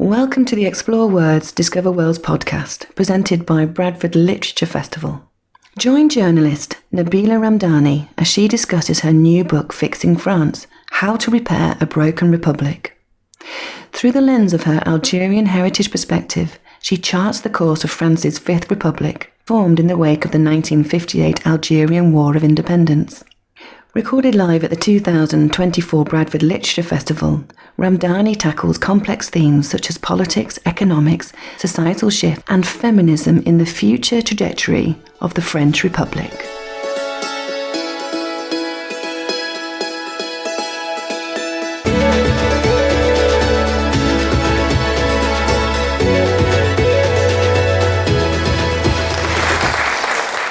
Welcome to the Explore Words, Discover Worlds podcast, presented by Bradford Literature Festival. Join journalist Nabila Ramdani as she discusses her new book, Fixing France, How to Repair a Broken Republic. Through the lens of her Algerian heritage perspective, she charts the course of France's Fifth Republic, formed in the wake of the 1958 Algerian War of Independence. Recorded live at the 2024 Bradford Literature Festival, Ramdani tackles complex themes such as politics, economics, societal shift, and feminism in the future trajectory of the French Republic.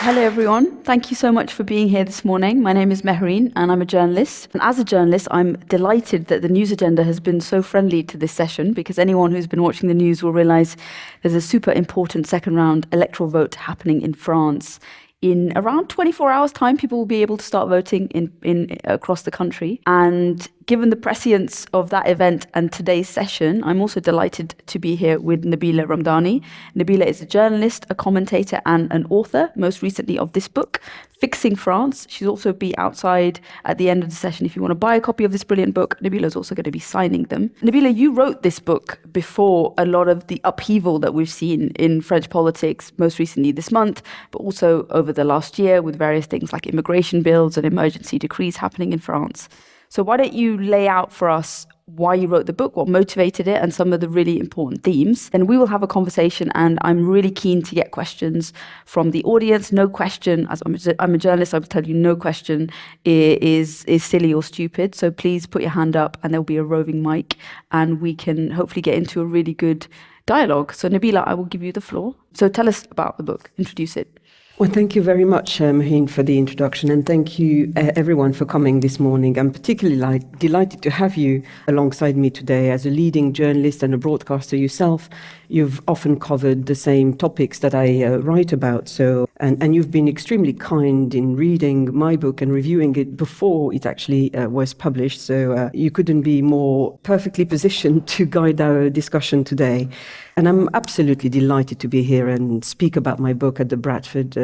Hello everyone, thank you so much for being here this morning. My name is Mehreen and I'm a journalist. And as a journalist, I'm delighted that the news agenda has been so friendly to this session, because anyone who's been watching the news will realise there's a super important second round electoral vote happening in France. In around 24 hours' time, people will be able to start voting in across the country. And given the prescience of that event and today's session, I'm also delighted to be here with Nabila Ramdani. Nabila is a journalist, a commentator, and an author, most recently of this book, Fixing France. She'll also be outside at the end of the session if you want to buy a copy of this brilliant book. Nabila is also going to be signing them. Nabila, you wrote this book before a lot of the upheaval that we've seen in French politics, most recently this month, but also over the last year with various things like immigration bills and emergency decrees happening in France. So why don't you lay out for us why you wrote the book, what motivated it, and some of the really important themes. Then we will have a conversation, and I'm really keen to get questions from the audience. No question, as I'm a journalist, I will tell you no question is silly or stupid. So please put your hand up and there'll be a roving mic and we can hopefully get into a really good dialogue. So Nabila, I will give you the floor. So tell us about the book, introduce it. Well, thank you very much, Maheen, for the introduction, and thank you, everyone, for coming this morning. I'm particularly delighted to have you alongside me today. As a leading journalist and a broadcaster yourself, you've often covered the same topics that I write about. And you've been extremely kind in reading my book and reviewing it before it actually was published. So you couldn't be more perfectly positioned to guide our discussion today. And I'm absolutely delighted to be here and speak about my book at the Bradford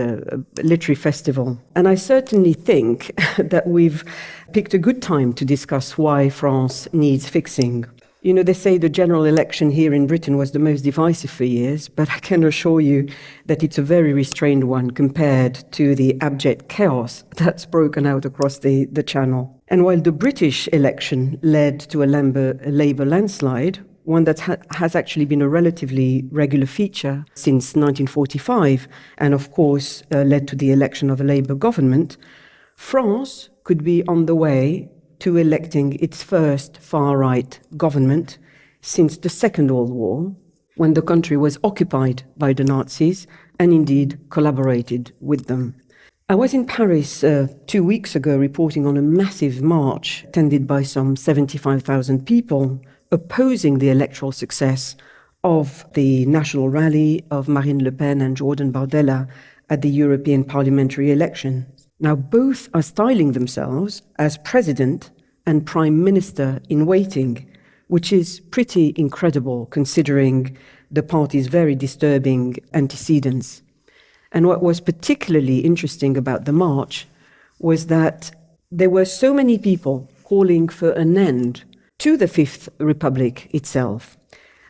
Literary Festival. And I certainly think that we've picked a good time to discuss why France needs fixing. You know, they say the general election here in Britain was the most divisive for years, but I can assure you that it's a very restrained one compared to the abject chaos that's broken out across the Channel. And while the British election led to a Labour landslide, one that has actually been a relatively regular feature since 1945, and of course led to the election of a Labour government, France could be on the way to electing its first far-right government since the Second World War, when the country was occupied by the Nazis and indeed collaborated with them. I was in Paris 2 weeks ago reporting on a massive march attended by some 75,000 people opposing the electoral success of the national rally of Marine Le Pen and Jordan Bardella at the European parliamentary election. Now, both are styling themselves as president and prime minister in waiting, which is pretty incredible considering the party's very disturbing antecedents. And what was particularly interesting about the march was that there were so many people calling for an end to the Fifth Republic itself.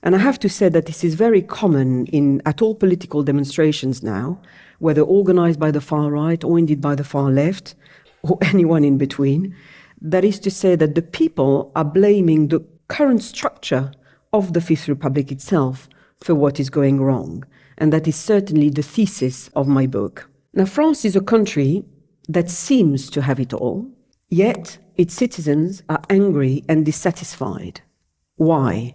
And I have to say that this is very common at all political demonstrations now, whether organized by the far right or indeed by the far left, or anyone in between. That is to say that the people are blaming the current structure of the Fifth Republic itself for what is going wrong. And that is certainly the thesis of my book. Now, France is a country that seems to have it all, yet its citizens are angry and dissatisfied. Why?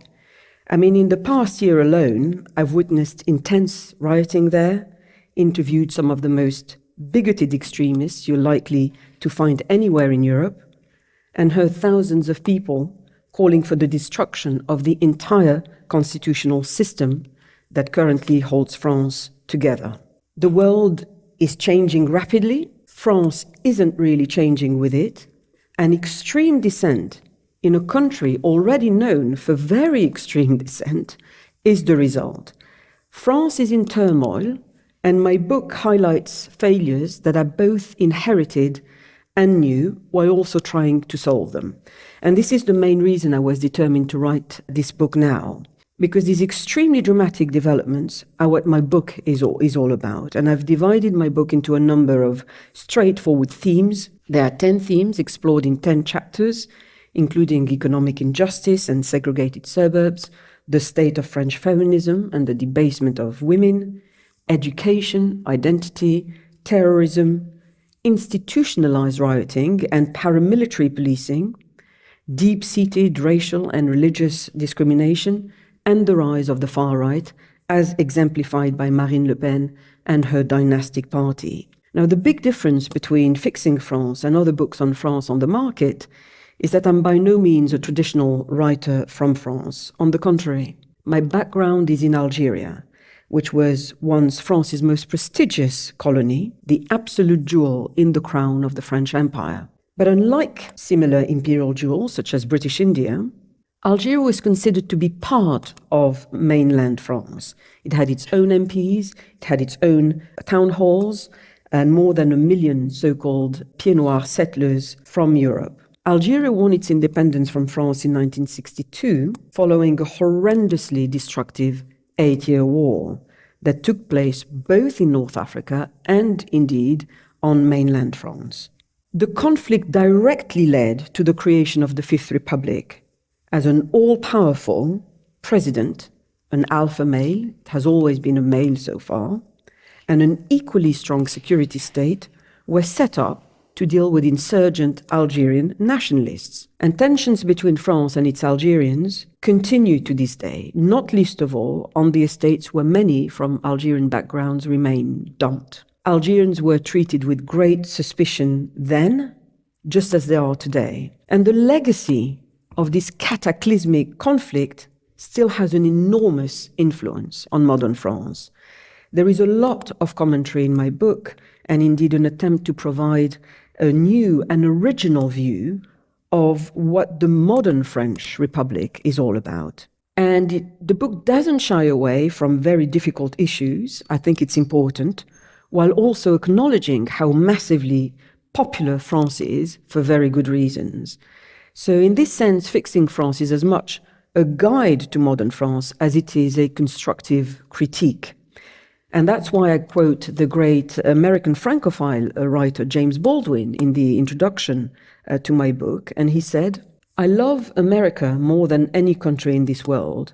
I mean, in the past year alone, I've witnessed intense rioting there, interviewed some of the most bigoted extremists you're likely to find anywhere in Europe, and heard thousands of people calling for the destruction of the entire constitutional system that currently holds France together. The world is changing rapidly. France isn't really changing with it. And extreme dissent in a country already known for very extreme dissent is the result. France is in turmoil, and my book highlights failures that are both inherited and new, while also trying to solve them. And this is the main reason I was determined to write this book now, because these extremely dramatic developments are what my book is all about. And I've divided my book into a number of straightforward themes. There are 10 themes explored in 10 chapters, including economic injustice and segregated suburbs, the state of French feminism and the debasement of women, education, identity, terrorism, institutionalized rioting and paramilitary policing, deep-seated racial and religious discrimination, and the rise of the far right, as exemplified by Marine Le Pen and her dynastic party. Now, the big difference between Fixing France and other books on France on the market is that I'm by no means a traditional writer from France. On the contrary, my background is in Algeria, which was once France's most prestigious colony, the absolute jewel in the crown of the French Empire. But unlike similar imperial jewels, such as British India, Algeria was considered to be part of mainland France. It had its own MPs, it had its own town halls, and more than 1 million so-called Pieds Noirs settlers from Europe. Algeria won its independence from France in 1962, following a horrendously destructive 8-year war that took place both in North Africa and, indeed, on mainland France. The conflict directly led to the creation of the Fifth Republic as an all-powerful president, an alpha male, it has always been a male so far, and an equally strong security state were set up to deal with insurgent Algerian nationalists. And tensions between France and its Algerians continue to this day, not least of all on the estates where many from Algerian backgrounds remain dumped. Algerians were treated with great suspicion then, just as they are today. And the legacy of this cataclysmic conflict still has an enormous influence on modern France. There is a lot of commentary in my book, and indeed an attempt to provide a new and original view of what the modern French Republic is all about. And the book doesn't shy away from very difficult issues. I think it's important, while also acknowledging how massively popular France is for very good reasons. So in this sense, Fixing France is as much a guide to modern France as it is a constructive critique. And that's why I quote the great American Francophile writer James Baldwin in the introduction to my book. And he said, "I love America more than any country in this world.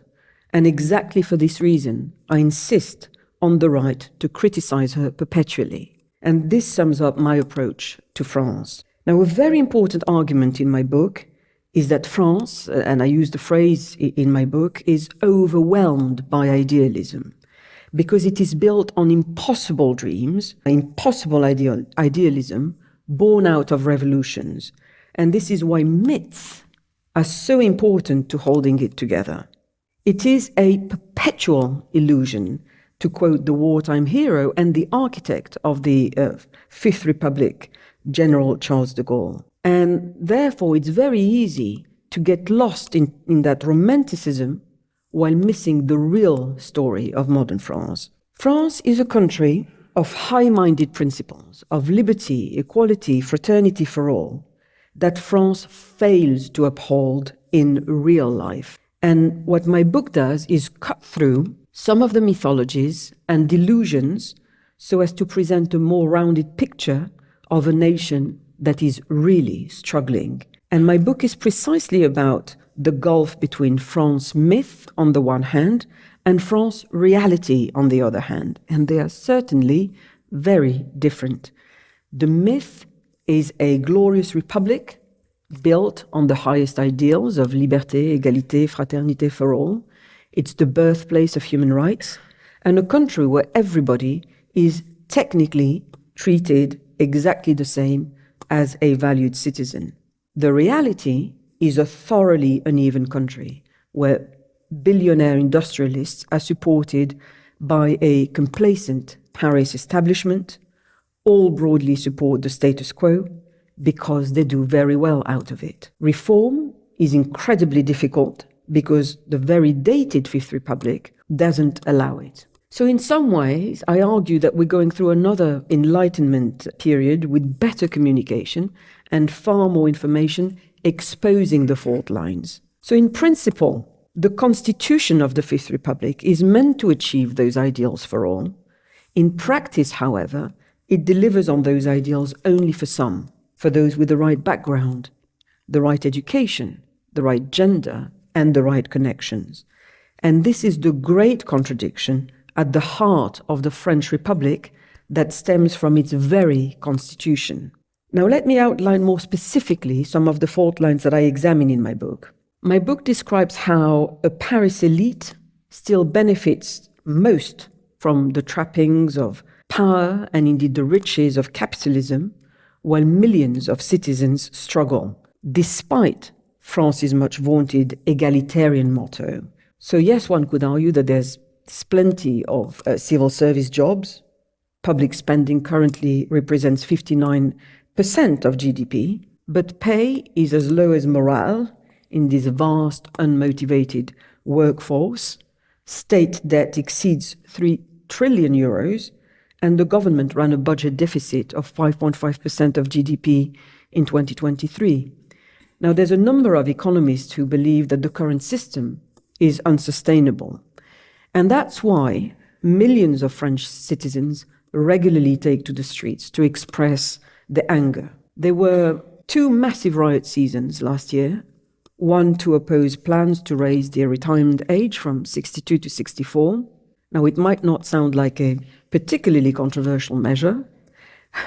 And exactly for this reason, I insist on the right to criticize her perpetually." And this sums up my approach to France. Now, a very important argument in my book is that France, and I use the phrase in my book, is overwhelmed by idealism, because it is built on impossible dreams, impossible idealism born out of revolutions. And this is why myths are so important to holding it together. It is a perpetual illusion, to quote the wartime hero and the architect of the Fifth Republic, General Charles de Gaulle. And therefore, it's very easy to get lost in that romanticism while missing the real story of modern France. France is a country of high-minded principles, of liberty, equality, fraternity for all, that France fails to uphold in real life. And what my book does is cut through some of the mythologies and delusions so as to present a more rounded picture of a nation that is really struggling. And my book is precisely about the gulf between France myth on the one hand and France reality on the other hand. And they are certainly very different. The myth is a glorious republic built on the highest ideals of liberté, égalité, fraternité for all. It's the birthplace of human rights and a country where everybody is technically treated exactly the same as a valued citizen. The reality is a thoroughly uneven country where billionaire industrialists are supported by a complacent Paris establishment. All broadly support the status quo because they do very well out of it. Reform is incredibly difficult because the very dated Fifth Republic doesn't allow it. So in some ways, I argue that we're going through another Enlightenment period with better communication and far more information exposing the fault lines. So in principle, the constitution of the Fifth Republic is meant to achieve those ideals for all. In practice, however, it delivers on those ideals only for some, for those with the right background, the right education, the right gender, and the right connections. And this is the great contradiction at the heart of the French Republic that stems from its very constitution. Now let me outline more specifically some of the fault lines that I examine in my book. My book describes how a Paris elite still benefits most from the trappings of power and indeed the riches of capitalism, while millions of citizens struggle, despite France's much vaunted egalitarian motto. So yes, one could argue that there's plenty of civil service jobs. Public spending currently represents 59% of GDP, but pay is as low as morale in this vast, unmotivated workforce. State debt exceeds 3 trillion euros, and the government ran a budget deficit of 5.5% of GDP in 2023. Now, there's a number of economists who believe that the current system is unsustainable. And that's why millions of French citizens regularly take to the streets to express their anger. There were 2 massive riot seasons last year, one to oppose plans to raise the retirement age from 62 to 64. Now, it might not sound like a particularly controversial measure,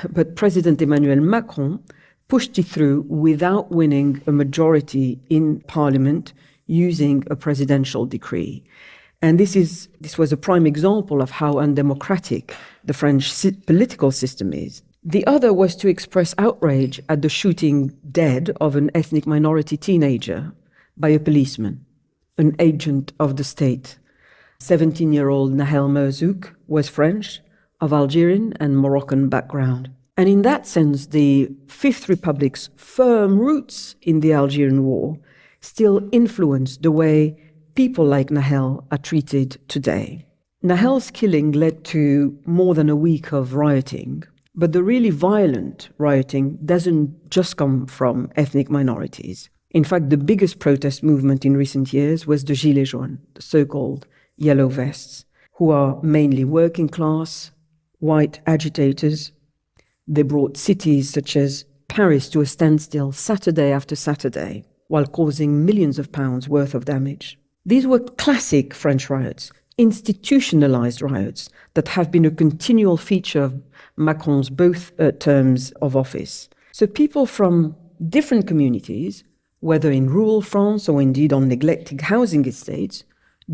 but President Emmanuel Macron pushed it through without winning a majority in parliament using a presidential decree. And this was a prime example of how undemocratic the French political system is. The other was to express outrage at the shooting dead of an ethnic minority teenager by a policeman, an agent of the state. 17-year-old Nahel Merzouk was French, of Algerian and Moroccan background. And in that sense, the Fifth Republic's firm roots in the Algerian War still influence the way people like Nahel are treated today. Nahel's killing led to more than a week of rioting, but the really violent rioting doesn't just come from ethnic minorities. In fact, the biggest protest movement in recent years was the Gilets jaunes, the so-called yellow vests, who are mainly working class, white agitators. They brought cities such as Paris to a standstill Saturday after Saturday, while causing millions of pounds worth of damage. These were classic French riots, institutionalized riots that have been a continual feature of Macron's both terms of office. So people from different communities, whether in rural France or indeed on neglected housing estates,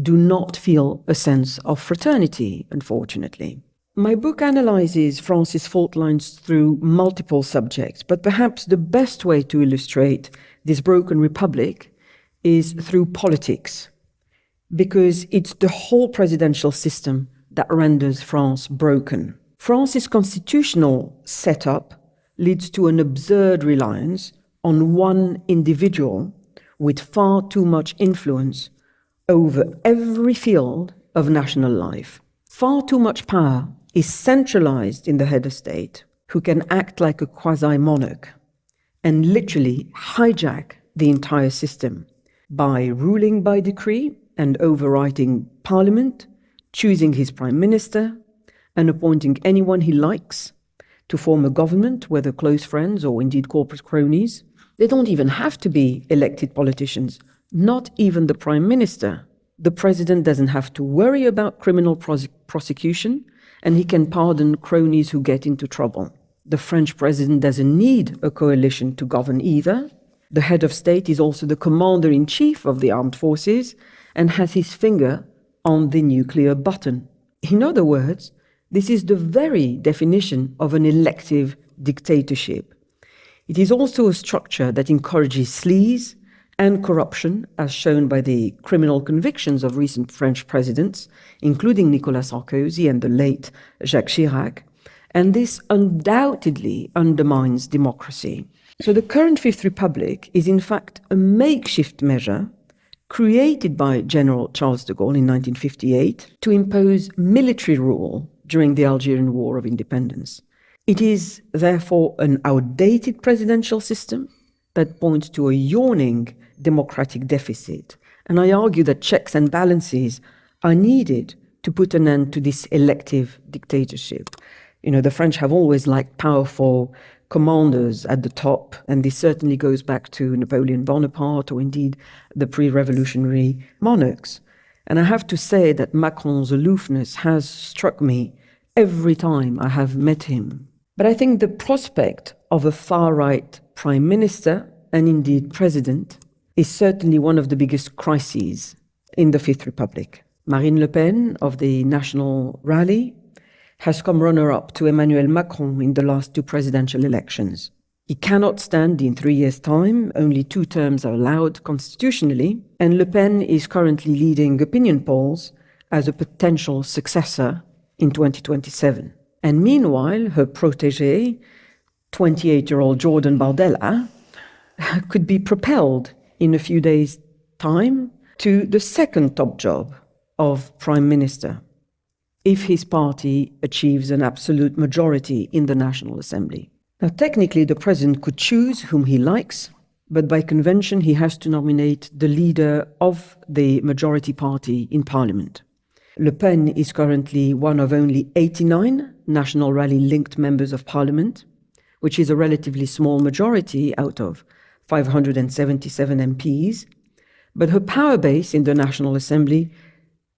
do not feel a sense of fraternity, unfortunately. My book analyzes France's fault lines through multiple subjects, but perhaps the best way to illustrate this broken republic is through politics, because it's the whole presidential system that renders France broken. France's constitutional setup leads to an absurd reliance on one individual with far too much influence over every field of national life. Far too much power is centralized in the head of state, who can act like a quasi-monarch and literally hijack the entire system by ruling by decree and overriding parliament, choosing his prime minister, and appointing anyone he likes to form a government, whether close friends or indeed corporate cronies. They don't even have to be elected politicians, not even the prime minister. The president doesn't have to worry about criminal prosecution, and he can pardon cronies who get into trouble. The French president doesn't need a coalition to govern either. The head of state is also the commander-in-chief of the armed forces and has his finger on the nuclear button. In other words, this is the very definition of an elective dictatorship. It is also a structure that encourages sleaze and corruption, as shown by the criminal convictions of recent French presidents, including Nicolas Sarkozy and the late Jacques Chirac, and this undoubtedly undermines democracy. So the current Fifth Republic is in fact a makeshift measure created by General Charles de Gaulle in 1958 to impose military rule during the Algerian War of Independence. It is therefore an outdated presidential system that points to a yawning democratic deficit. And I argue that checks and balances are needed to put an end to this elective dictatorship. You know, the French have always liked powerful commanders at the top, and this certainly goes back to Napoleon Bonaparte or indeed the pre-revolutionary monarchs. And I have to say that Macron's aloofness has struck me every time I have met him. But I think the prospect of a far-right prime minister, and indeed president, is certainly one of the biggest crises in the Fifth Republic. Marine Le Pen of the National Rally has come runner-up to Emmanuel Macron in the last two presidential elections. He cannot stand in 3 years' time, only 2 terms are allowed constitutionally, and Le Pen is currently leading opinion polls as a potential successor in 2027. And meanwhile, her protégé, 28-year-old Jordan Bardella, could be propelled in a few days' time to the second top job of Prime Minister, if his party achieves an absolute majority in the National Assembly. Now, technically, the president could choose whom he likes, but by convention, he has to nominate the leader of the majority party in parliament. Le Pen is currently one of only 89 National Rally-linked members of parliament, which is a relatively small majority out of 577 MPs, but her power base in the National Assembly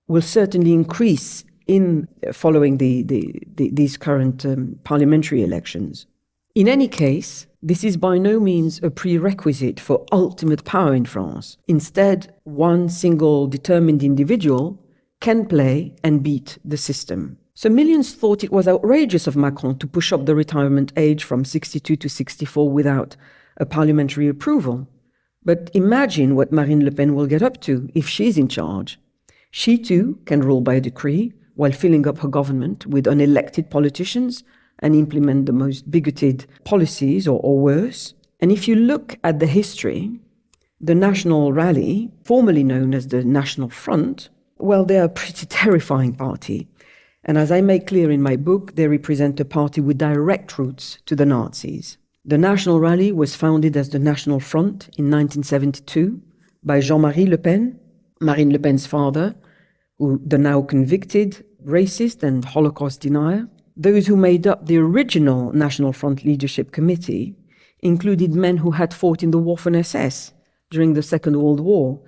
will certainly increase in following these current parliamentary elections. In any case, this is by no means a prerequisite for ultimate power in France. Instead, one single determined individual can play and beat the system. So millions thought it was outrageous of Macron to push up the retirement age from 62 to 64 without a parliamentary approval. But imagine what Marine Le Pen will get up to if she's in charge. She too can rule by decree while filling up her government with unelected politicians and implement the most bigoted policies or worse. And if you look at the history, the National Rally, formerly known as the National Front, well, they're a pretty terrifying party. And as I make clear in my book, they represent a party with direct roots to the Nazis. The National Rally was founded as the National Front in 1972 by Jean-Marie Le Pen, Marine Le Pen's father, the now convicted racist and Holocaust denier. Those who made up the original National Front Leadership Committee included men who had fought in the Waffen-SS during the Second World War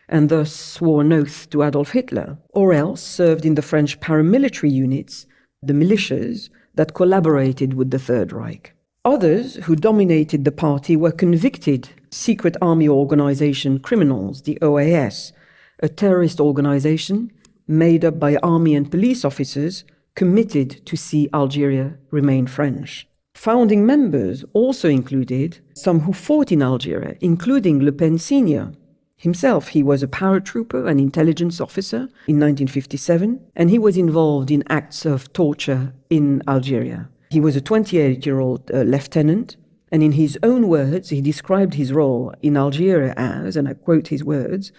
and thus swore an oath to Adolf Hitler, or else served in the French paramilitary units, the militias, that collaborated with the Third Reich. Others who dominated the party were convicted secret army organization criminals, the OAS, a terrorist organization made up by army and police officers committed to see Algeria remain French. Founding members also included some who fought in Algeria, including Le Pen Sr. Himself, he was a paratrooper, an intelligence officer in 1957, and he was involved in acts of torture in Algeria. He was a 28-year-old lieutenant, and in his own words, he described his role in Algeria as, and I quote his words,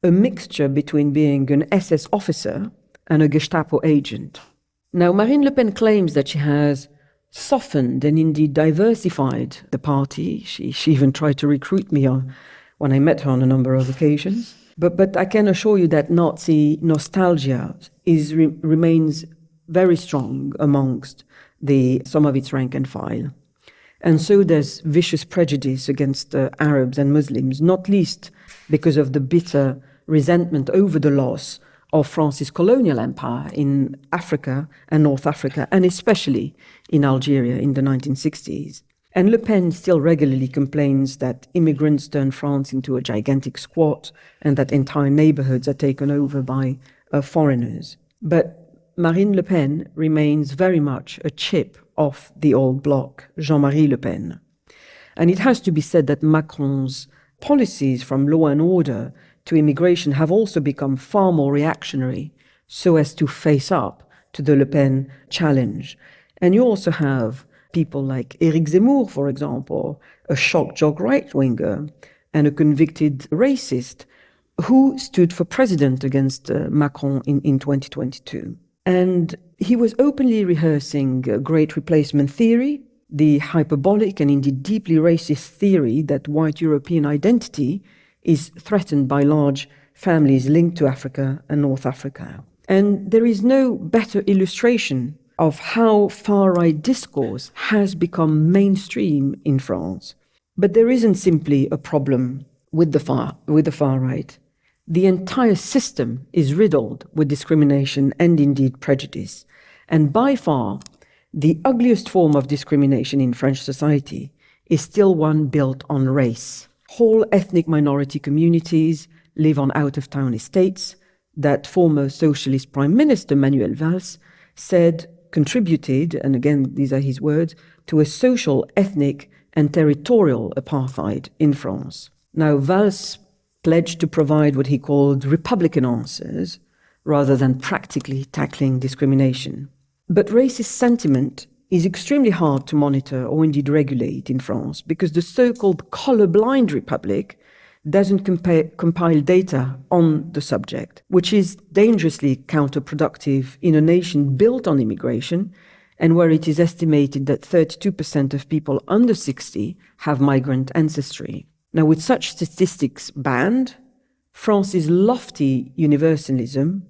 a mixture between being an SS officer and a Gestapo agent. Now, Marine Le Pen claims that she has softened and indeed diversified the party. She even tried to recruit me when I met her on a number of occasions. But I can assure you that Nazi nostalgia remains very strong amongst some of its rank and file. And so there's vicious prejudice against Arabs and Muslims, not least because of the bitter resentment over the loss of France's colonial empire in Africa and North Africa, and especially in Algeria in the 1960s. And Le Pen still regularly complains that immigrants turn France into a gigantic squat and that entire neighborhoods are taken over by foreigners. But Marine Le Pen remains very much a chip of the old bloc, Jean-Marie Le Pen. And it has to be said that Macron's policies from law and order to immigration have also become far more reactionary so as to face up to the Le Pen challenge. And you also have people like Éric Zemmour, for example, a shock jock right-winger and a convicted racist who stood for president against Macron in 2022. And he was openly rehearsing great replacement theory, the hyperbolic and indeed deeply racist theory that white European identity is threatened by large families linked to Africa and North Africa. And there is no better illustration of how far-right discourse has become mainstream in France. But there isn't simply a problem with the far right. The entire system is riddled with discrimination and indeed prejudice. And by far, the ugliest form of discrimination in French society is still one built on race. Whole ethnic minority communities live on out-of-town estates that former socialist Prime Minister Manuel Valls said contributed, and again these are his words, to a social, ethnic and territorial apartheid in France. Now, Valls pledged to provide what he called Republican answers rather than practically tackling discrimination. But racist sentiment is extremely hard to monitor or indeed regulate in France because the so-called colorblind republic doesn't compile data on the subject, which is dangerously counterproductive in a nation built on immigration and where it is estimated that 32% of people under 60 have migrant ancestry. Now, with such statistics banned, France's lofty universalism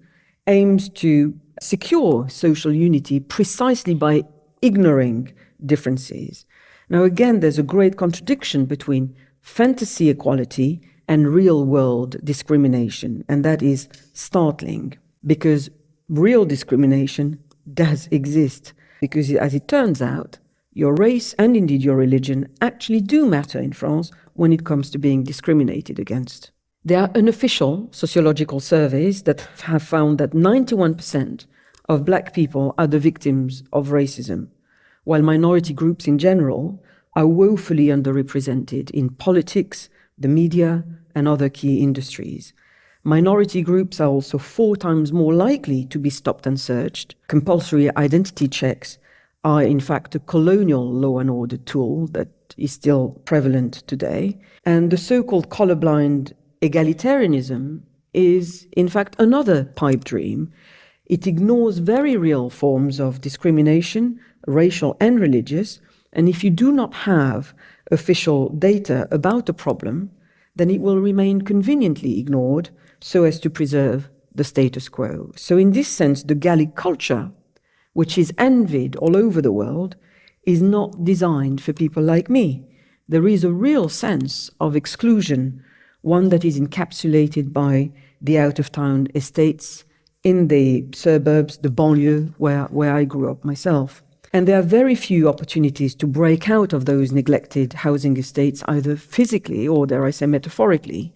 aims to secure social unity precisely by ignoring differences. Now, again, there's a great contradiction between fantasy equality and real-world discrimination, and that is startling, because real discrimination does exist, because as it turns out, your race and indeed your religion actually do matter in France when it comes to being discriminated against. There are unofficial sociological surveys that have found that 91% of Black people are the victims of racism, while minority groups in general are woefully underrepresented in politics, the media, and other key industries. Minority groups are also 4 times more likely to be stopped and searched. Compulsory identity checks are in fact a colonial law and order tool that is still prevalent today. And the so-called colorblind egalitarianism is in fact another pipe dream. It ignores very real forms of discrimination, racial and religious, and if you do not have official data about the problem, then it will remain conveniently ignored so as to preserve the status quo. So in this sense, the Gallic culture, which is envied all over the world, is not designed for people like me. There is a real sense of exclusion, one that is encapsulated by the out-of-town estates in the suburbs, the banlieue, where I grew up myself. And there are very few opportunities to break out of those neglected housing estates, either physically or, dare I say, metaphorically.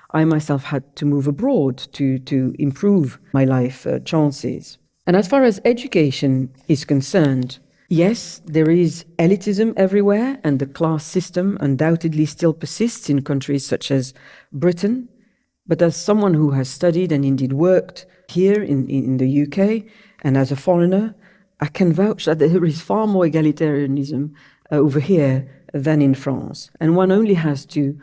I myself had to move abroad to improve my life chances. And as far as education is concerned, yes, there is elitism everywhere, and the class system undoubtedly still persists in countries such as Britain. But as someone who has studied and indeed worked here in the UK, and as a foreigner, I can vouch that there is far more egalitarianism over here than in France. And one only has to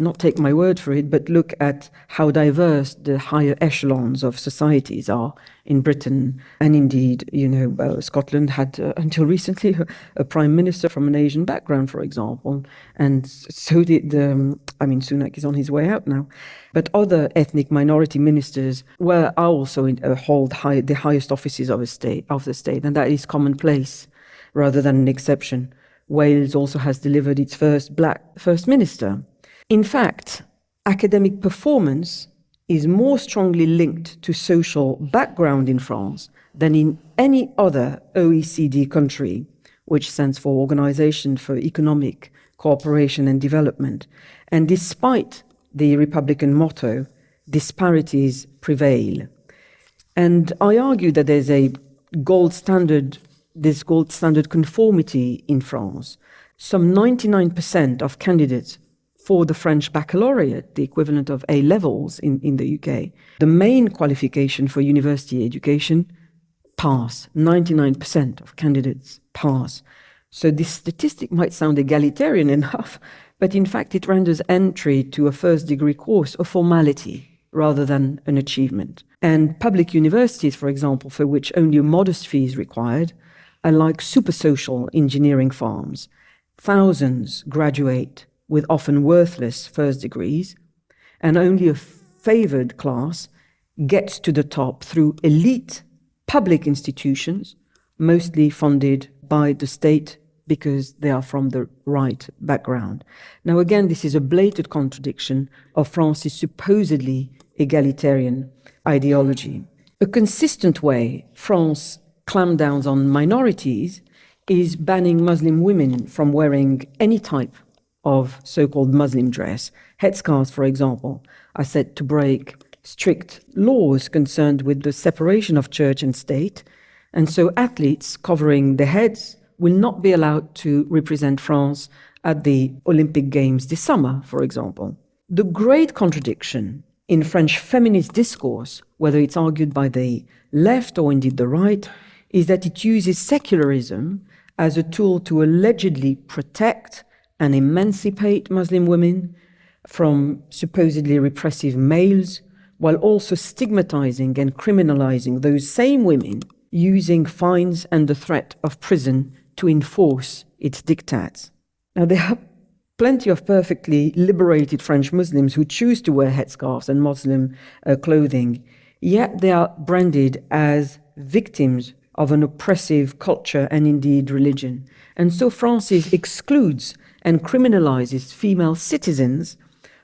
not take my word for it, but look at how diverse the higher echelons of societies are in Britain. And indeed, Scotland had, until recently, a prime minister from an Asian background, for example. And so did Sunak is on his way out now. But other ethnic minority ministers are also hold the highest offices of the state, and that is commonplace rather than an exception. Wales also has delivered its first Black First Minister. In fact, academic performance is more strongly linked to social background in France than in any other OECD country, which stands for Organization for Economic Cooperation and Development. And despite the Republican motto, disparities prevail. And I argue that there's this gold standard conformity in France. Some 99% of candidates for the French baccalaureate, the equivalent of A levels in the UK, the main qualification for university education, pass. 99% of candidates pass. So this statistic might sound egalitarian enough, but in fact it renders entry to a first-degree course a formality rather than an achievement. And public universities, for example, for which only a modest fee is required, are like super-social engineering farms. Thousands graduate with often worthless first degrees, and only a favored class gets to the top through elite public institutions, mostly funded by the state because they are from the right background. Now, again, this is a blatant contradiction of France's supposedly egalitarian ideology. A consistent way France clamped down on minorities is banning Muslim women from wearing any type of so-called Muslim dress. Headscarves, for example, are said to break strict laws concerned with the separation of church and state, and so athletes covering their heads will not be allowed to represent France at the Olympic Games this summer, for example. The great contradiction in French feminist discourse, whether it's argued by the left or indeed the right, is that it uses secularism as a tool to allegedly protect and emancipate Muslim women from supposedly repressive males, while also stigmatizing and criminalizing those same women, using fines and the threat of prison to enforce its diktats. Now, there are plenty of perfectly liberated French Muslims who choose to wear headscarves and Muslim clothing, yet they are branded as victims of an oppressive culture and indeed religion. And so France excludes and criminalizes female citizens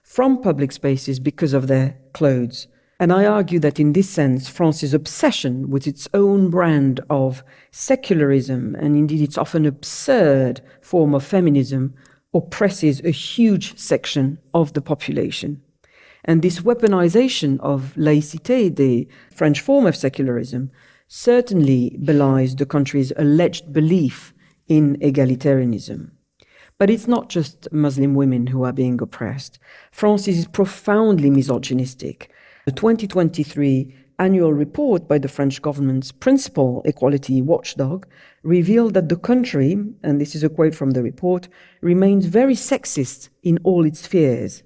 from public spaces because of their clothes. And I argue that in this sense, France's obsession with its own brand of secularism, and indeed its often absurd form of feminism, oppresses a huge section of the population. And this weaponization of laïcité, the French form of secularism, certainly belies the country's alleged belief in egalitarianism. But it's not just Muslim women who are being oppressed. France is profoundly misogynistic. The 2023 annual report by the French government's principal equality watchdog revealed that the country, and this is a quote from the report, remains very sexist in all its spheres.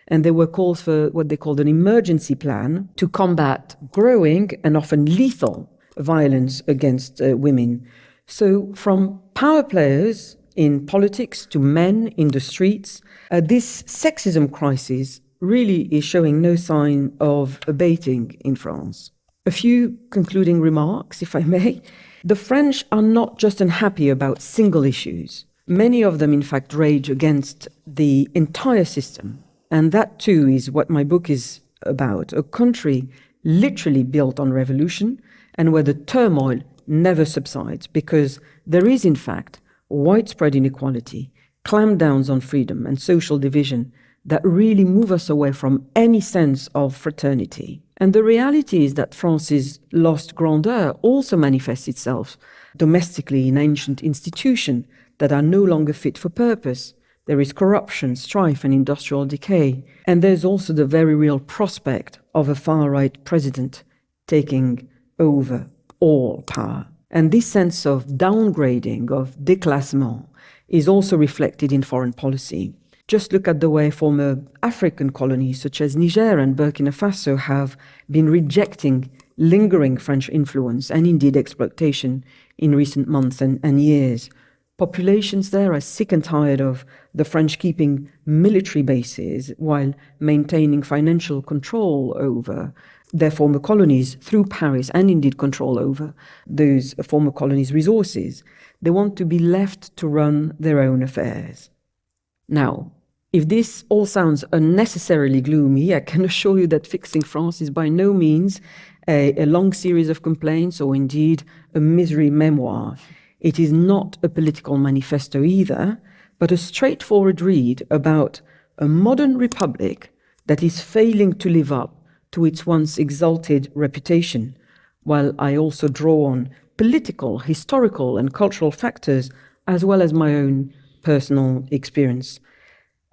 And there were calls for what they called an emergency plan to combat growing and often lethal violence against women. So from power players in politics to men in the streets, this sexism crisis really is showing no sign of abating in France. A few concluding remarks, if I may. The French are not just unhappy about single issues. Many of them, in fact, rage against the entire system. And that, too, is what my book is about. A country literally built on revolution and where the turmoil never subsides because there is, in fact, widespread inequality, clampdowns on freedom and social division that really move us away from any sense of fraternity. And the reality is that France's lost grandeur also manifests itself domestically in ancient institutions that are no longer fit for purpose. There is corruption, strife, and industrial decay. And there's also the very real prospect of a far-right president taking over all power. And this sense of downgrading, of déclassement, is also reflected in foreign policy. Just look at the way former African colonies such as Niger and Burkina Faso have been rejecting lingering French influence and indeed exploitation in recent months and years. Populations there are sick and tired of the French keeping military bases while maintaining financial control over their former colonies through Paris and indeed control over those former colonies' resources. They want to be left to run their own affairs. Now, if this all sounds unnecessarily gloomy, I can assure you that fixing France is by no means a long series of complaints or indeed a misery memoir. It is not a political manifesto either, but a straightforward read about a modern republic that is failing to live up to its once exalted reputation, while I also draw on political, historical, and cultural factors, as well as my own personal experience.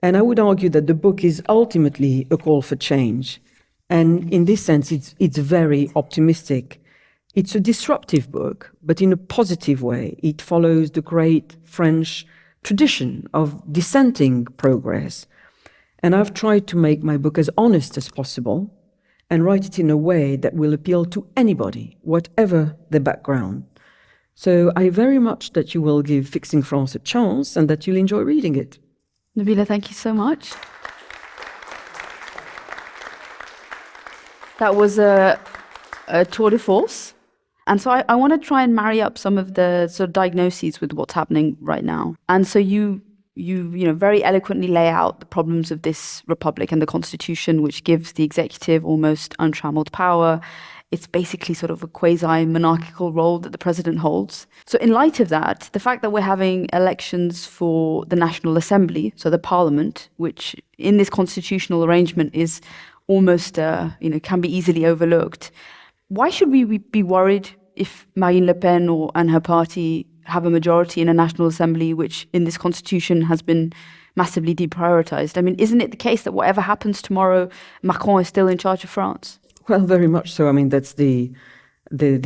And I would argue that the book is ultimately a call for change. And in this sense, it's very optimistic. It's a disruptive book, but in a positive way. It follows the great French tradition of dissenting progress. And I've tried to make my book as honest as possible and write it in a way that will appeal to anybody, whatever their background. So I very much that you will give Fixing France a chance and that you'll enjoy reading it. Nabila, thank you so much. That was a tour de force. And so I want to try and marry up some of the sort of diagnoses with what's happening right now. And so you very eloquently lay out the problems of this republic and the constitution, which gives the executive almost untrammeled power. It's basically sort of a quasi-monarchical role that the president holds. So in light of that, the fact that we're having elections for the National Assembly, so the parliament, which in this constitutional arrangement is almost, can be easily overlooked. Why should we be worried if Marine Le Pen and her party have a majority in a National Assembly, which in this constitution has been massively deprioritized? I mean, isn't it the case that whatever happens tomorrow, Macron is still in charge of France? Well, very much so. I mean, that's the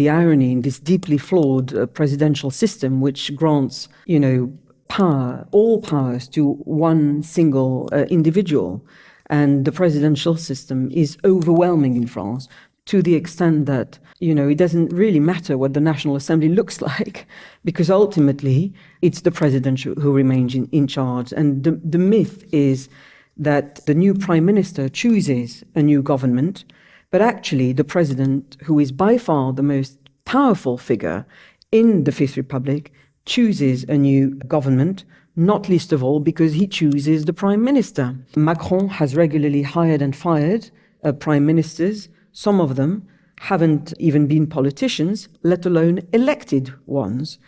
irony in this deeply flawed presidential system, which grants, power, all powers to one single individual. And the presidential system is overwhelming in France to the extent that, it doesn't really matter what the National Assembly looks like, because ultimately it's the president who remains in charge. And the myth is that the new prime minister chooses a new government, but actually the president, who is by far the most powerful figure in the Fifth Republic, chooses a new government, not least of all because he chooses the prime minister. Macron has regularly hired and fired prime ministers. Some of them haven't even been politicians, let alone elected ones.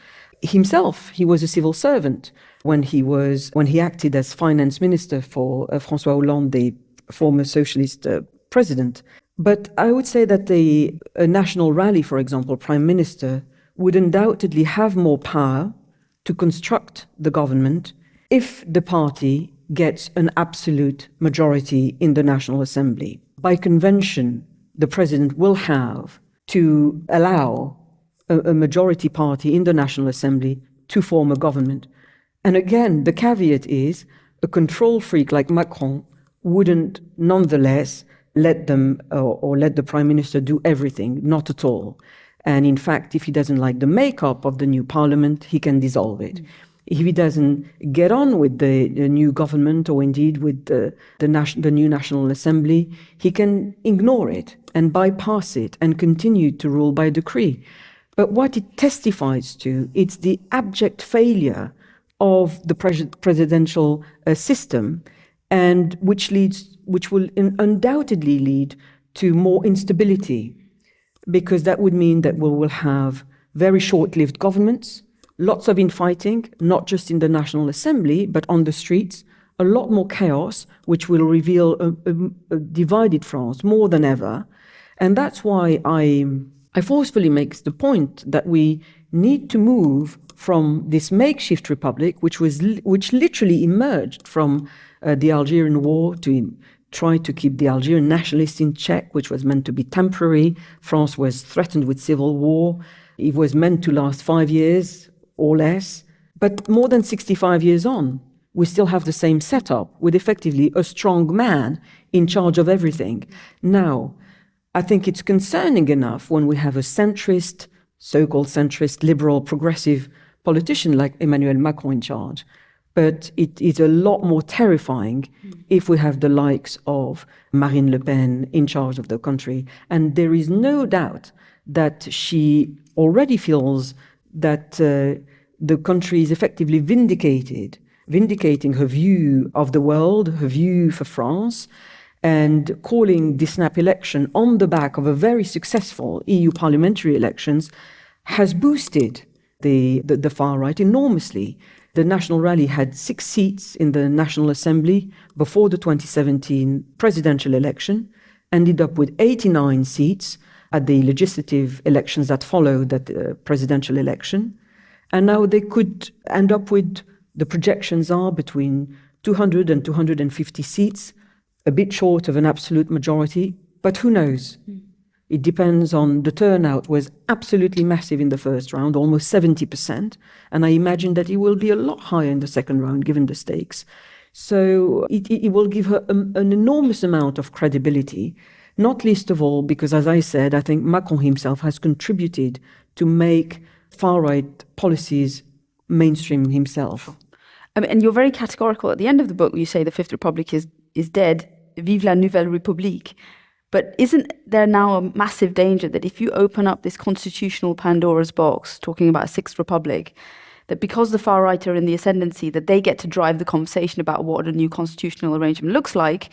Himself, he was a civil servant when he acted as finance minister for François Hollande, the former socialist president. But I would say that a national rally, for example, prime minister, would undoubtedly have more power to construct the government if the party gets an absolute majority in the National Assembly. By convention, the president will have to allow a majority party in the National Assembly to form a government. And again, the caveat is a control freak like Macron wouldn't nonetheless let them or let the prime minister do everything, not at all. And in fact, if he doesn't like the makeup of the new parliament, he can dissolve it. If he doesn't get on with the new government or indeed with the new National Assembly, he can ignore it and bypass it and continue to rule by decree. But what it testifies to, it's the abject failure of the presidential system, and which will undoubtedly lead to more instability, because that would mean that we will have very short-lived governments, lots of infighting, not just in the National Assembly, but on the streets, a lot more chaos, which will reveal a divided France more than ever. And that's why I forcefully make the point that we need to move from this makeshift republic, which literally emerged from the Algerian war to try to keep the Algerian nationalists in check, which was meant to be temporary. France was threatened with civil war. It was meant to last 5 years or less. But more than 65 years on, we still have the same setup with effectively a strong man in charge of everything. Now, I think it's concerning enough when we have a centrist, so-called centrist, liberal, progressive politician like Emmanuel Macron in charge. But it is a lot more terrifying if we have the likes of Marine Le Pen in charge of the country. And there is no doubt that she already feels that the country is effectively vindicating her view of the world, her view for France, and calling the snap election on the back of a very successful EU parliamentary elections has boosted the far right enormously. The National Rally had 6 seats in the National Assembly before the 2017 presidential election, ended up with 89 seats at the legislative elections that followed that presidential election. And now they could end up with, the projections are between 200 and 250 seats, a bit short of an absolute majority, but who knows? It depends on the turnout was absolutely massive in the first round, almost 70%. And I imagine that it will be a lot higher in the second round, given the stakes. So it will give her an enormous amount of credibility, not least of all because, as I said, I think Macron himself has contributed to make far-right policies mainstream himself. And you're very categorical. At the end of the book, you say the Fifth Republic is dead. Vive la Nouvelle République. But isn't there now a massive danger that if you open up this constitutional Pandora's box, talking about a Sixth Republic, that because the far right are in the ascendancy, that they get to drive the conversation about what a new constitutional arrangement looks like?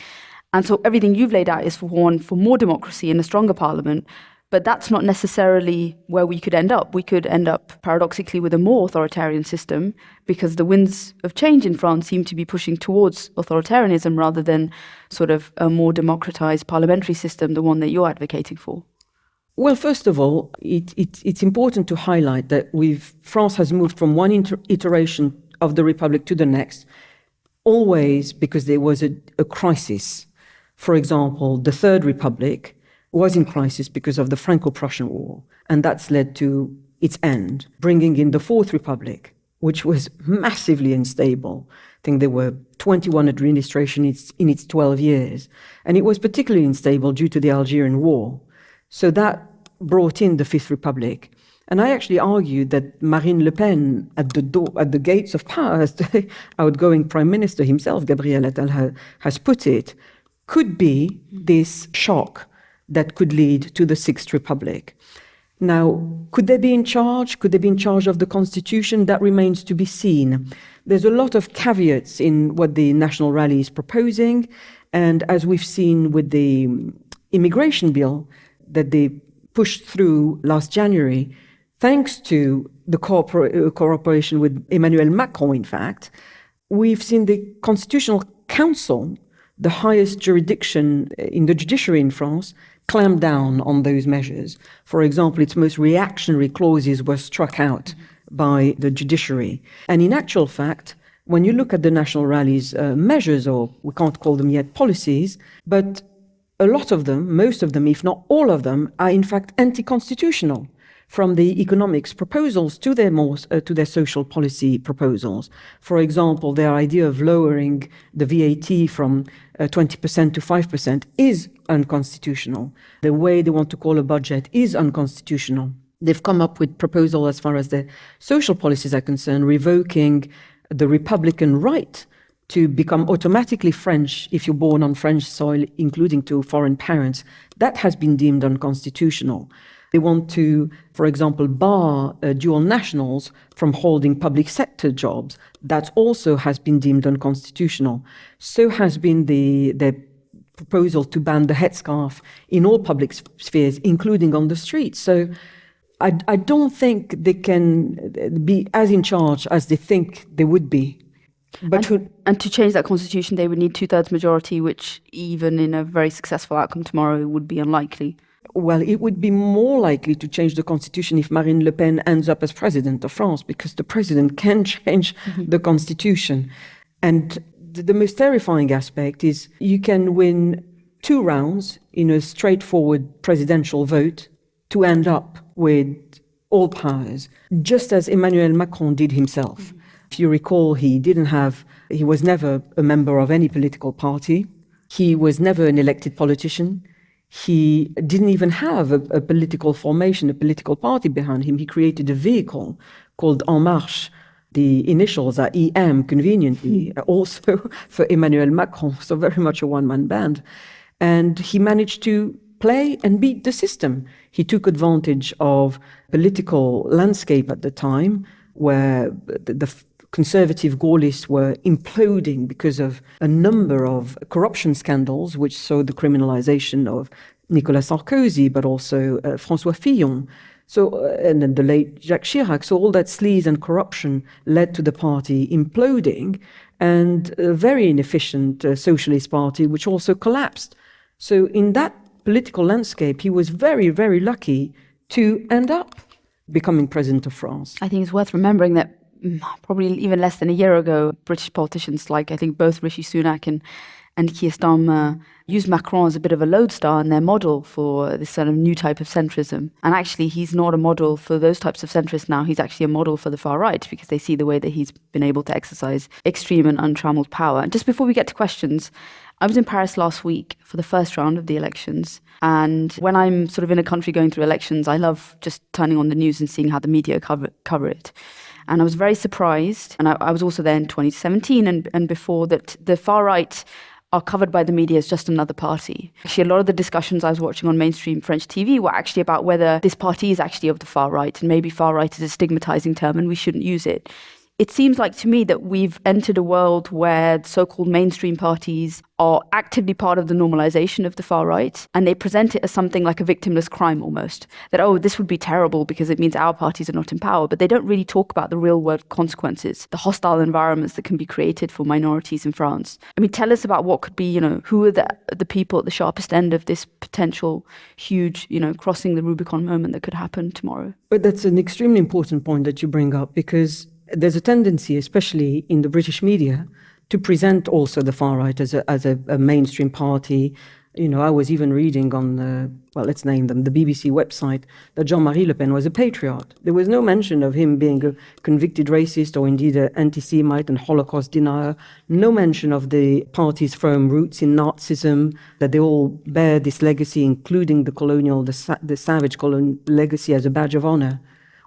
And so everything you've laid out is for more democracy and a stronger parliament. But that's not necessarily where we could end up. We could end up, paradoxically, with a more authoritarian system because the winds of change in France seem to be pushing towards authoritarianism rather than sort of a more democratized parliamentary system, the one that you're advocating for. Well, first of all, it's important to highlight that France has moved from one iteration of the Republic to the next, always because there was a crisis. For example, the Third Republic was in crisis because of the Franco-Prussian War, and that's led to its end, bringing in the Fourth Republic, which was massively unstable. I think there were 21 administrations in its 12 years, and it was particularly unstable due to the Algerian War. So that brought in the Fifth Republic. And I actually argued that Marine Le Pen, at the gates of power, as the outgoing Prime Minister himself, Gabriel Attal, has put it, could be this shock that could lead to the Sixth Republic. Now, could they be in charge? Could they be in charge of the constitution? That remains to be seen. There's a lot of caveats in what the National Rally is proposing. And as we've seen with the immigration bill that they pushed through last January, thanks to the cooperation with Emmanuel Macron, in fact, we've seen the Constitutional Council, the highest jurisdiction in the judiciary in France, clamp down on those measures. For example, its most reactionary clauses were struck out by the judiciary. And in actual fact, when you look at the National Rally's measures, or we can't call them yet policies, but a lot of them, most of them, if not all of them, are in fact anti-constitutional, from the economics proposals to their social policy proposals. For example, their idea of lowering the VAT from 20% to 5% is unconstitutional. The way they want to call a budget is unconstitutional. They've come up with proposals as far as their social policies are concerned, revoking the Republican right to become automatically French if you're born on French soil, including to foreign parents. That has been deemed unconstitutional. They want to, for example, bar dual nationals from holding public sector jobs. That also has been deemed unconstitutional. So has been their proposal to ban the headscarf in all public spheres, including on the streets. So I don't think they can be as in charge as they think they would be. But and to change that constitution, they would need 2/3 majority, which even in a very successful outcome tomorrow would be unlikely. Well, it would be more likely to change the constitution if Marine Le Pen ends up as president of France, because the president can change the constitution. And the most terrifying aspect is you can win 2 rounds in a straightforward presidential vote to end up with all powers, just as Emmanuel Macron did himself. If you recall, he was never a member of any political party. He was never an elected politician. He didn't even have a political formation, a political party behind him. He created a vehicle called En Marche. The initials are EM, conveniently, also for Emmanuel Macron, so very much a one-man band. And he managed to play and beat the system. He took advantage of political landscape at the time, where the conservative Gaullists were imploding because of a number of corruption scandals, which saw the criminalization of Nicolas Sarkozy, but also François Fillon. So, and then the late Jacques Chirac. So all that sleaze and corruption led to the party imploding, and a very inefficient socialist party, which also collapsed. So in that political landscape, he was very, very lucky to end up becoming president of France. I think it's worth remembering that probably even less than a year ago, British politicians like, I think, both Rishi Sunak And Keir Starmer used Macron as a bit of a lodestar and their model for this sort of new type of centrism. And actually, he's not a model for those types of centrists now. He's actually a model for the far right because they see the way that he's been able to exercise extreme and untrammeled power. And just before we get to questions, I was in Paris last week for the first round of the elections. And when I'm sort of in a country going through elections, I love just turning on the news and seeing how the media cover it. And I was very surprised. And I was also there in 2017 and before that the far right are covered by the media as just another party. Actually, a lot of the discussions I was watching on mainstream French TV were actually about whether this party is actually of the far right, and maybe far right is a stigmatizing term and we shouldn't use it. It seems like to me that we've entered a world where so-called mainstream parties are actively part of the normalization of the far right, and they present it as something like a victimless crime almost. That, oh, this would be terrible because it means our parties are not in power, but they don't really talk about the real-world consequences, the hostile environments that can be created for minorities in France. I mean, tell us about what could be, who are the people at the sharpest end of this potential huge, crossing the Rubicon moment that could happen tomorrow. But that's an extremely important point that you bring up, because there's a tendency, especially in the British media, to present also the far right as a mainstream party. I was even reading on let's name them, the BBC website, that Jean-Marie Le Pen was a patriot. There was no mention of him being a convicted racist or indeed an anti-Semite and Holocaust denier. No mention of the party's firm roots in Nazism, that they all bear this legacy, including the savage colonial legacy as a badge of honor.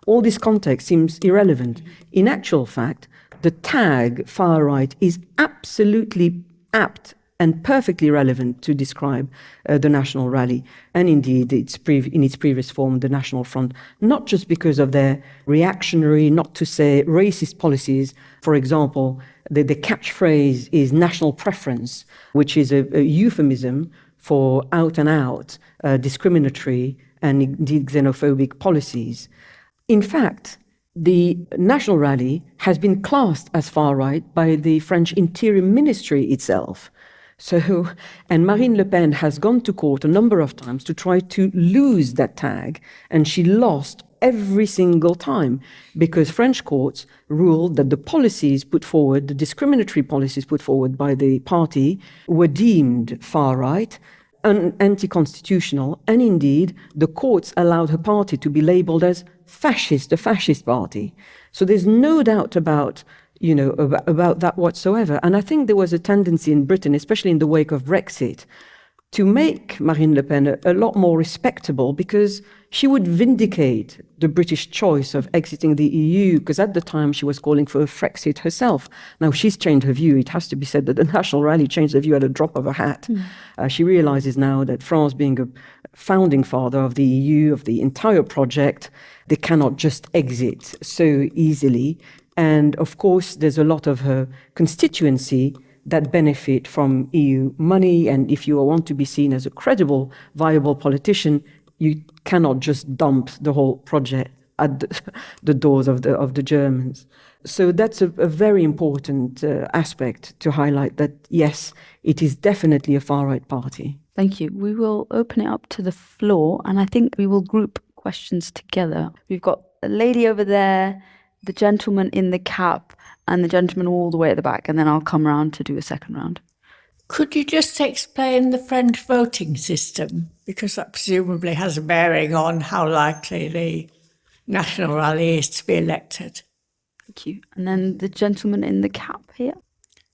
All this context seems irrelevant. In actual fact, the tag far right is absolutely apt and perfectly relevant to describe the National Rally, and indeed in its previous form, the National Front, not just because of their reactionary, not to say racist policies. For example, the catchphrase is national preference, which is a euphemism for out-and-out discriminatory and indeed xenophobic policies. In fact, the National Rally has been classed as far right by the French Interior Ministry itself. And Marine Le Pen has gone to court a number of times to try to lose that tag, and she lost every single time because French courts ruled that the policies put forward, the discriminatory policies put forward by the party, were deemed far right, anti-constitutional, and indeed the courts allowed her party to be labelled as fascist, a fascist party. So there's no doubt about that whatsoever. And I think there was a tendency in Britain, especially in the wake of Brexit, to make Marine Le Pen a lot more respectable, because she would vindicate the British choice of exiting the EU, because at the time she was calling for a Frexit herself. Now she's changed her view. It has to be said that the National Rally changed her view at a drop of a hat. She realizes now that France, being a founding father of the EU, of the entire project, they cannot just exit so easily. And of course, there's a lot of her constituency that benefit from EU money. And if you want to be seen as a credible, viable politician, you cannot just dump the whole project at the doors of the Germans. So that's a very important aspect to highlight, that yes, it is definitely a far-right party. Thank you. We will open it up to the floor, and I think we will group questions together. We've got a lady over there, the gentleman in the cap, and the gentleman all the way at the back, and then I'll come round to do a second round. Could you just explain the French voting system? Because that presumably has a bearing on how likely the National Rally is to be elected. Thank you. And then the gentleman in the cap here.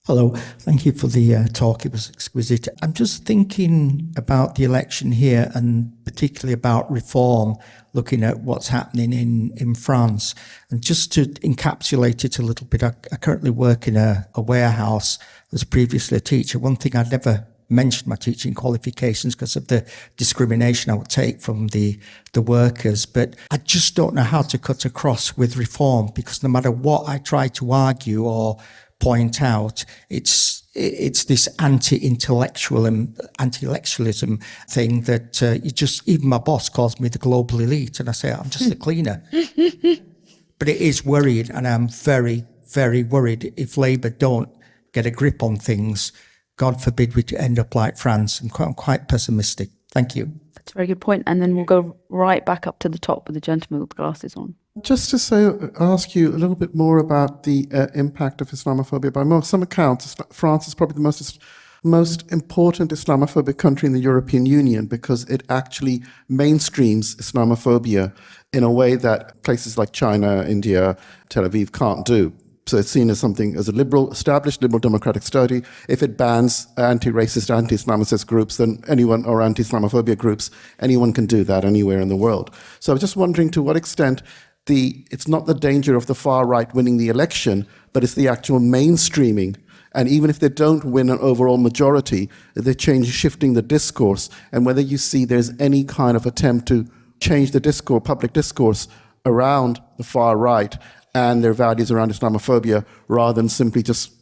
Hello, thank you for the talk. It was exquisite. I'm just thinking about the election here, and particularly about reform, looking at what's happening in France. And just to encapsulate it a little bit, I currently work in a warehouse. I was previously a teacher. One thing I'd never mentioned my teaching qualifications because of the discrimination I would take from the workers. But I just don't know how to cut across with reform, because no matter what I try to argue or point out, it's this anti-intellectualism thing that even my boss calls me the global elite, and I say I'm just a cleaner. But it is worrying, and I'm very, very worried if Labour don't get a grip on things. God forbid we end up like France. I'm quite pessimistic. Thank you. That's a very good point. And then we'll go right back up to the top with the gentleman with glasses on. Just to ask you a little bit more about the impact of Islamophobia. By some accounts, France is probably the most most important Islamophobic country in the European Union because it actually mainstreams Islamophobia in a way that places like China, India, Tel Aviv can't do. So it's seen as something, as a established liberal democratic study. If it bans anti-racist, anti-Islamicist groups, then anyone, or anti-Islamophobia groups, anyone can do that anywhere in the world. So I was just wondering to what extent it's not the danger of the far right winning the election, but it's the actual mainstreaming. And even if they don't win an overall majority, they're shifting the discourse, and whether you see there's any kind of attempt to change the discourse, public discourse around the far right and their values around Islamophobia, rather than simply just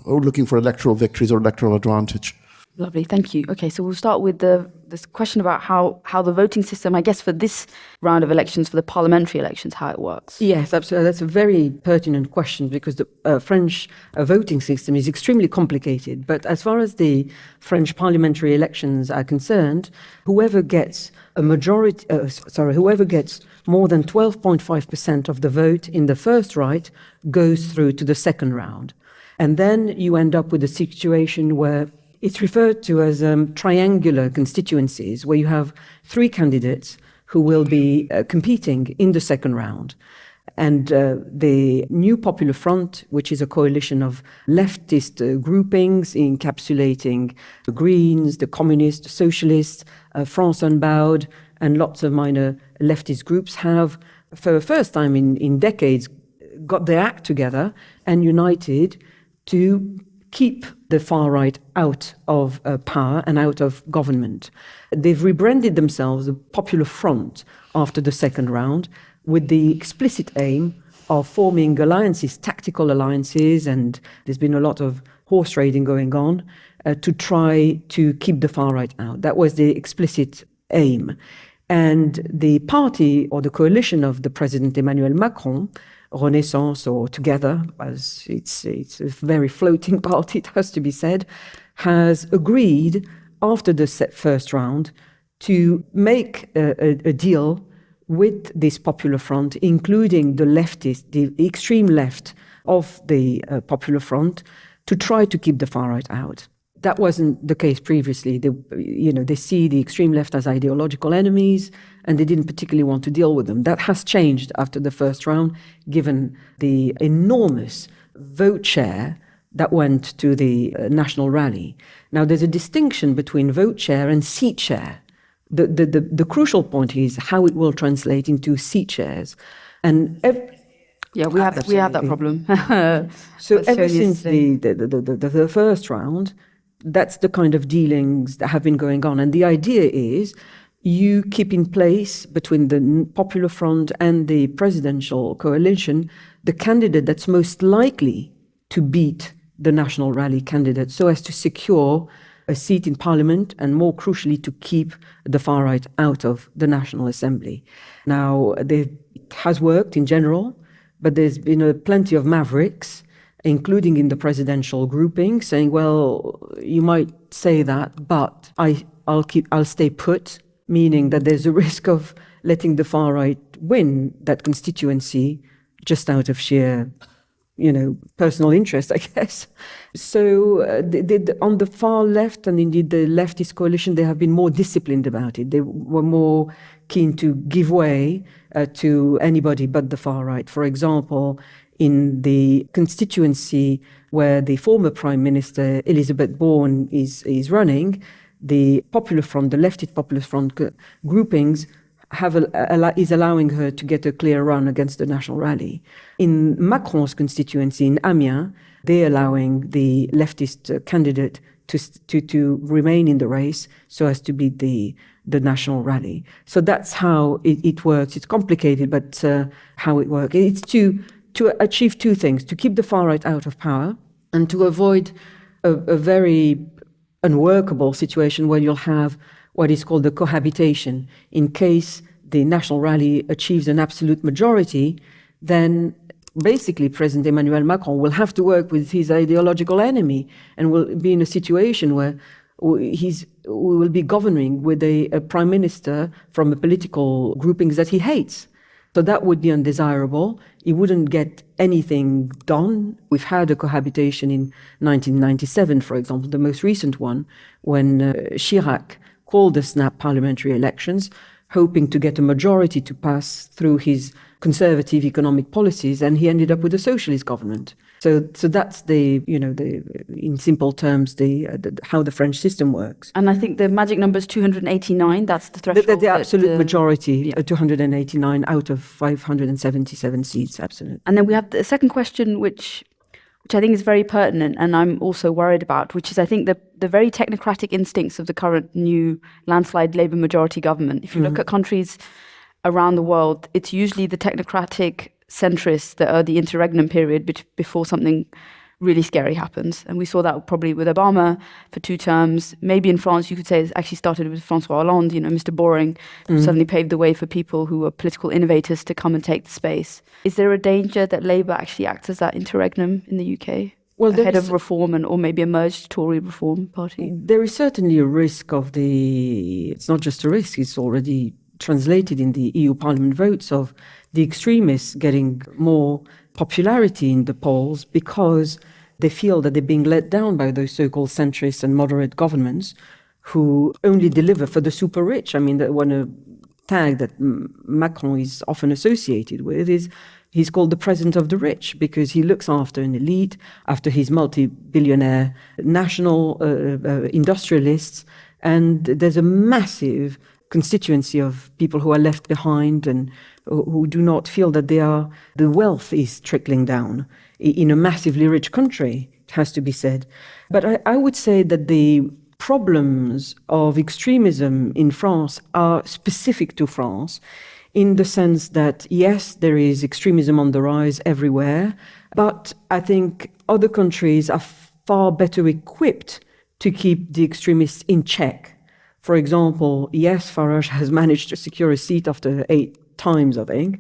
looking for electoral victories or electoral advantage. Lovely, thank you. Okay, so we'll start with this question about how the voting system, I guess for this round of elections, for the parliamentary elections, how it works. Yes, absolutely. That's a very pertinent question because the French voting system is extremely complicated. But as far as the French parliamentary elections are concerned, whoever gets whoever gets more than 12.5% of the vote in the first round goes through to the second round. And then you end up with a situation where it's referred to as triangular constituencies, where you have three candidates who will be competing in the second round. And the New Popular Front, which is a coalition of leftist groupings encapsulating the Greens, the Communists, the Socialists, France Unbowed, and lots of minor leftist groups, have, for the first time in decades, got their act together and united to keep the far right out of power and out of government. They've rebranded themselves the Popular Front after the second round, with the explicit aim of forming alliances, tactical alliances, and there's been a lot of horse trading going on to try to keep the far right out. That was the explicit aim. And the party or the coalition of the President Emmanuel Macron, Renaissance or Together, as it's a very floating party, it has to be said, has agreed after the first round to make a deal with this Popular Front, including the extreme left of the Popular Front, to try to keep the far right out. That wasn't the case previously. They see the extreme left as ideological enemies, and they didn't particularly want to deal with them. That has changed after the first round, given the enormous vote share that went to the national rally. Now, there's a distinction between vote share and seat share. The crucial point is how it will translate into seat shares. And we have that problem. So ever since the first round, that's the kind of dealings that have been going on. And the idea is you keep in place between the Popular Front and the presidential coalition the candidate that's most likely to beat the national rally candidate, so as to secure a seat in parliament and, more crucially, to keep the far right out of the National Assembly. Now, it has worked in general, but there's been plenty of mavericks, including in the presidential grouping, saying, well, you might say that, but I'll stay put, meaning that there's a risk of letting the far right win that constituency just out of sheer, personal interest, I guess. So on the far left, and indeed the leftist coalition, they have been more disciplined about it. They were more keen to give way to anybody but the far right. For example, in the constituency where the former Prime Minister Elizabeth Bourne is running, the Popular Front, the leftist Popular Front groupings is allowing her to get a clear run against the National Rally. In Macron's constituency in Amiens, they're allowing the leftist candidate to remain in the race so as to beat the National Rally. So that's how it works. It's complicated, but how it works. It's to achieve two things: to keep the far right out of power and to avoid a very unworkable situation where you'll have what is called the cohabitation. In case the National Rally achieves an absolute majority, then basically President Emmanuel Macron will have to work with his ideological enemy and will be in a situation where we will be governing with a prime minister from a political groupings that he hates. So that would be undesirable. It wouldn't get anything done. We've had a cohabitation in 1997, for example, the most recent one, when Chirac called the snap parliamentary elections, hoping to get a majority to pass through his conservative economic policies, and he ended up with a socialist government. So that's in simple terms, how the French system works. And I think the magic number is 289. That's the threshold. The absolute majority, 289 out of 577 seats, absolutely. And then we have the second question, which I think is very pertinent, and I'm also worried about, which is, I think, the very technocratic instincts of the current new landslide Labour majority government. If you look at countries around the world, it's usually the technocratic centrists that are the interregnum period before something really scary happens. And we saw that probably with Obama for 2 terms. Maybe in France, you could say it actually started with François Hollande, Mr. Boring, who suddenly paved the way for people who were political innovators to come and take the space. Is there a danger that Labour actually acts as that interregnum in the UK? Well, ahead of reform or maybe a merged Tory reform party? There is certainly a risk it's not just a risk, it's already translated in the EU Parliament votes of the extremists getting more popularity in the polls because they feel that they're being let down by those so-called centrist and moderate governments who only deliver for the super rich. I mean, one tag that Macron is often associated with is he's called the president of the rich because he looks after an elite, after his multi-billionaire national industrialists, and there's a massive constituency of people who are left behind and who do not feel that the wealth is trickling down in a massively rich country, it has to be said. But I would say that the problems of extremism in France are specific to France in the sense that, yes, there is extremism on the rise everywhere, but I think other countries are far better equipped to keep the extremists in check. For example, yes, Farage has managed to secure a seat after 8 times, I think.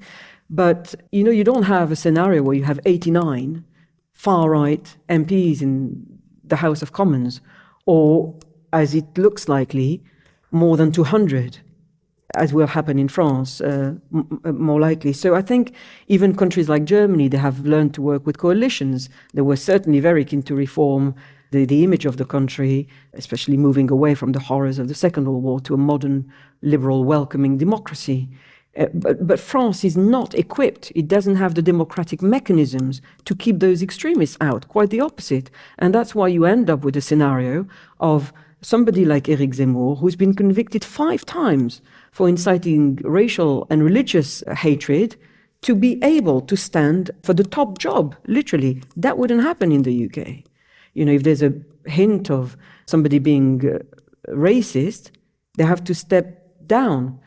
But, you don't have a scenario where you have 89 far-right MPs in the House of Commons, or, as it looks likely, more than 200, as will happen in France, more likely. So I think even countries like Germany, they have learned to work with coalitions. They were certainly very keen to reform the image of the country, especially moving away from the horrors of the Second World War to a modern, liberal, welcoming democracy. But France is not equipped. It doesn't have the democratic mechanisms to keep those extremists out, quite the opposite. And that's why you end up with a scenario of somebody like Éric Zemmour, who's been convicted 5 times for inciting racial and religious hatred, to be able to stand for the top job, literally. That wouldn't happen in the UK. If there's a hint of somebody being racist, they have to step down,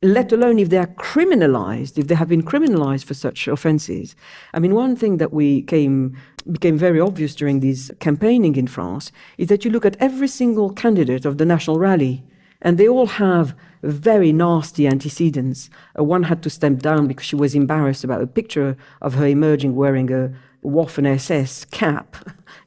let alone if they are criminalized, if they have been criminalized for such offenses. I mean, one thing that became very obvious during this campaigning in France is that you look at every single candidate of the National Rally, and they all have very nasty antecedents. One had to step down because she was embarrassed about a picture of her emerging wearing a Waffen-SS cap,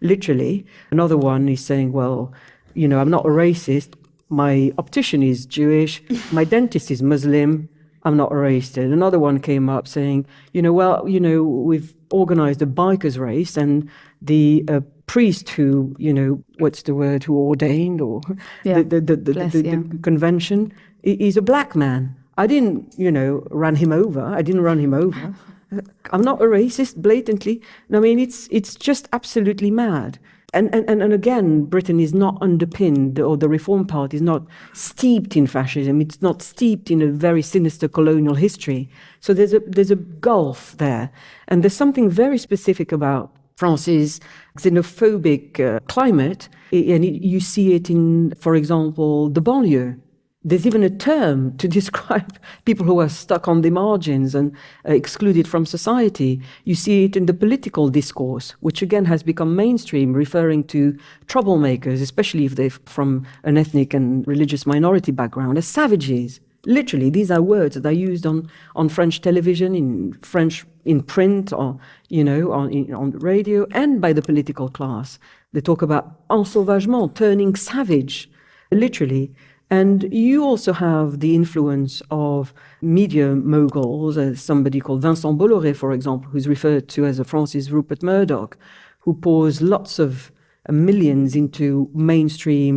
literally. Another one is saying, well, I'm not a racist. My optician is Jewish. My dentist is Muslim. I'm not a racist. Another one came up saying, we've organized a bikers race, and the priest who, who ordained or the convention is a black man. I didn't, run him over. I didn't run him over. I'm not a racist, blatantly. I mean, it's just absolutely mad. And again, Britain is not underpinned, or the Reform Party is not steeped in fascism. It's not steeped in a very sinister colonial history. So there's a gulf there. And there's something very specific about France's xenophobic climate. And you see it in, for example, the banlieue. There's even a term to describe people who are stuck on the margins and excluded from society. You see it in the political discourse, which again has become mainstream, referring to troublemakers, especially if they're from an ethnic and religious minority background, as savages. Literally, these are words that are used on French television, in print, or on the radio, and by the political class. They talk about ensauvagement, turning savage, literally. And you also have the influence of media moguls, as somebody called Vincent Bolloré, for example, who's referred to as a Francis Rupert Murdoch, who pours lots of millions into mainstream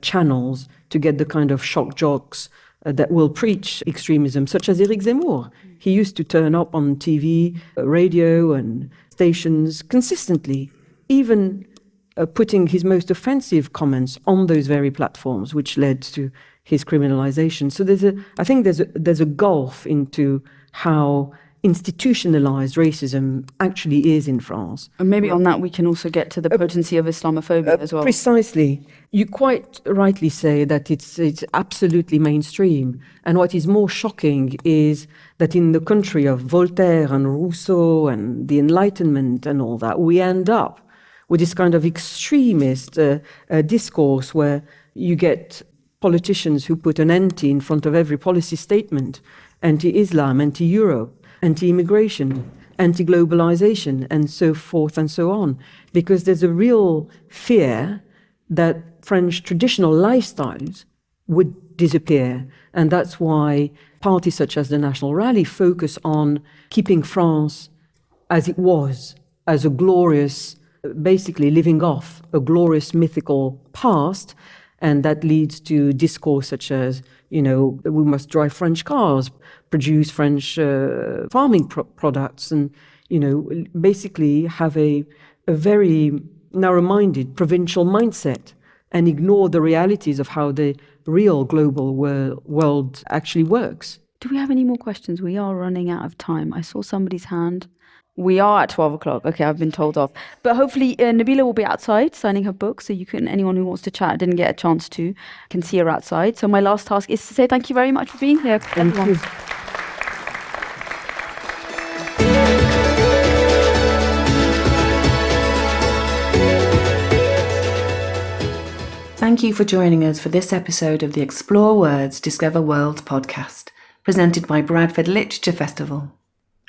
channels to get the kind of shock jocks that will preach extremism, such as Eric Zemmour. He used to turn up on TV, radio and stations consistently, even putting his most offensive comments on those very platforms, which led to his criminalization. So I think there's a gulf into how institutionalized racism actually is in France. And maybe on that we can also get to the potency of Islamophobia as well. Precisely. You quite rightly say that it's absolutely mainstream. And what is more shocking is that in the country of Voltaire and Rousseau and the Enlightenment and all that, we end up with this kind of extremist discourse where you get politicians who put an anti in front of every policy statement: anti-Islam, anti-Europe, anti-immigration, anti-globalization, and so forth and so on. Because there's a real fear that French traditional lifestyles would disappear. And that's why parties such as the National Rally focus on keeping France as it was, as a glorious, basically living off a glorious mythical past. And that leads to discourse such as, we must drive French cars, produce French farming products, and, basically have a very narrow-minded provincial mindset and ignore the realities of how the real global world actually works. Do we have any more questions? We are running out of time. I saw somebody's hand. We are at 12 o'clock. Okay, I've been told off. But hopefully Nabila will be outside signing her book, so anyone who wants to chat, didn't get a chance to, can see her outside. So my last task is to say thank you very much for being here, everyone. Thank you. Thank you for joining us for this episode of the Explore Words, Discover Worlds podcast, presented by Bradford Literature Festival.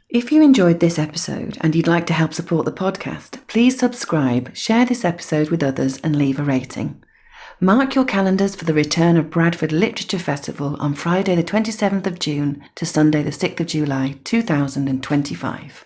If you enjoyed this episode and you'd like to help support the podcast, please subscribe, share this episode with others and leave a rating. Mark your calendars for the return of Bradford Literature Festival on Friday the 27th of June to Sunday the 6th of July 2025.